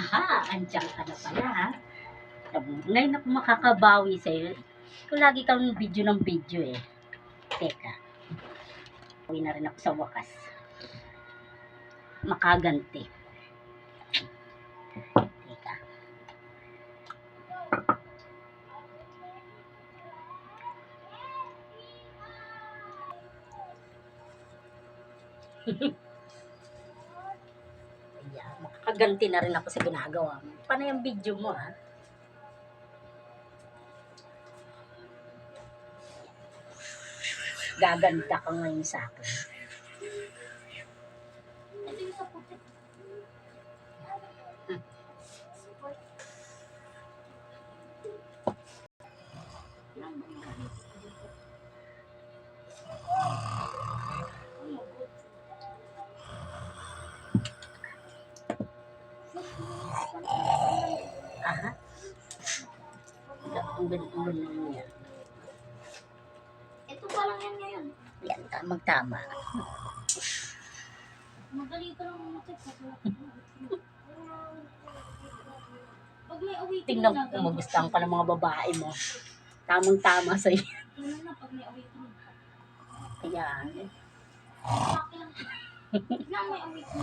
Aha, andiyan ka na pala ha. Ngayon ako makakabawi sa'yo. Kung lagi kang video ng video eh. Teka. Uwi na rin ako sa wakas. Makaganti. Teka. Ayan, makakaganti na rin ako sa ginagawa mo. Paano yung video mo ha? Gaganda ka ngayon sa akin. Aha. Ang ganun yan. Ito pa lang yan ngayon. Yan, tamang-tama. Madali pa lang umakit. Pag may awitin Tingnan ko kung magustuhan ka ng mga babae mo. Tamang-tama sa'yo. Ano na pag may awitin. Ayan. Tignan may awitin.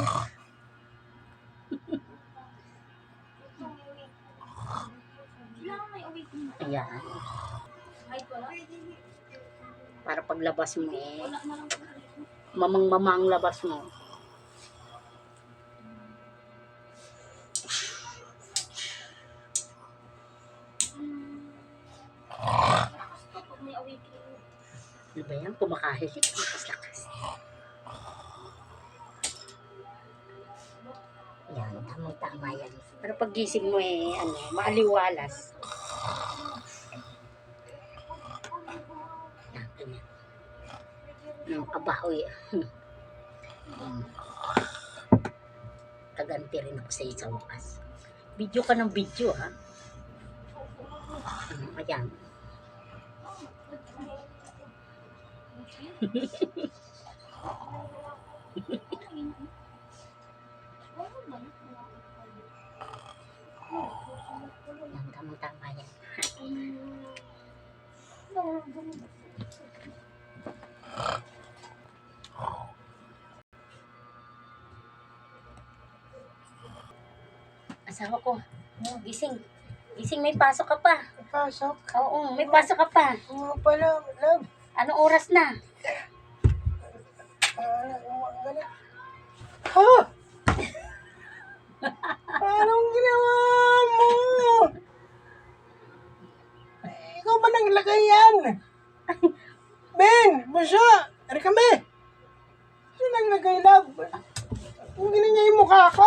Tignan may awitin. Ayan. Ay, wala. Para paglabas mo eh. Wala na lang. Mamang-mamang labas mo. Pag may awitin. Ano ba yan? Kumakahilik. Lakas-lakas. Yan, tamang-tama yan. Pero pag gising mo eh, maaliwalas. Yan, ganyan. Kabahoy. Kaganti rin ako sa isang wakas. Video ka ng video ha. Ayan. Yan, tamang-tama yan. Asawa ko, gising. Gising, may pasok ka pa. Pasok. Oo, may pasok ka pa. Oo pala, love. Anong oras na? Ha? Anong ginawa mo? Ikaw ba naglagay yan? Ben, busa. Ari kami. Sino naglagay, love? Ang ginanya yung mukha ko.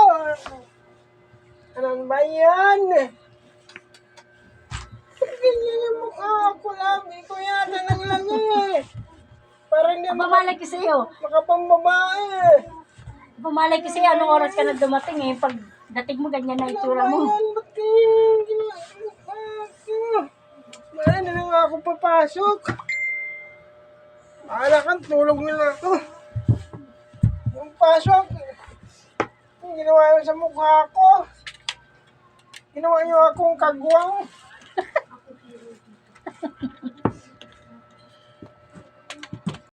Ano ba yan? Ganyan yung mukha ko, love. Ikaw yata naglagay. Para hindi Pumalay ko sa'yo. makapangbabae. Pumalay ko sa'yo. Anong oras ka na dumating eh. Pag dating mo, ganyan na itsura mo. Ba't ganyan ginagawa ko? Wala na lang ako papasok. Bahala kang tulog na lang ako. Yung pasok, yung ginawa nyo sa mukha ko. Ginawa nyo akong kagwang.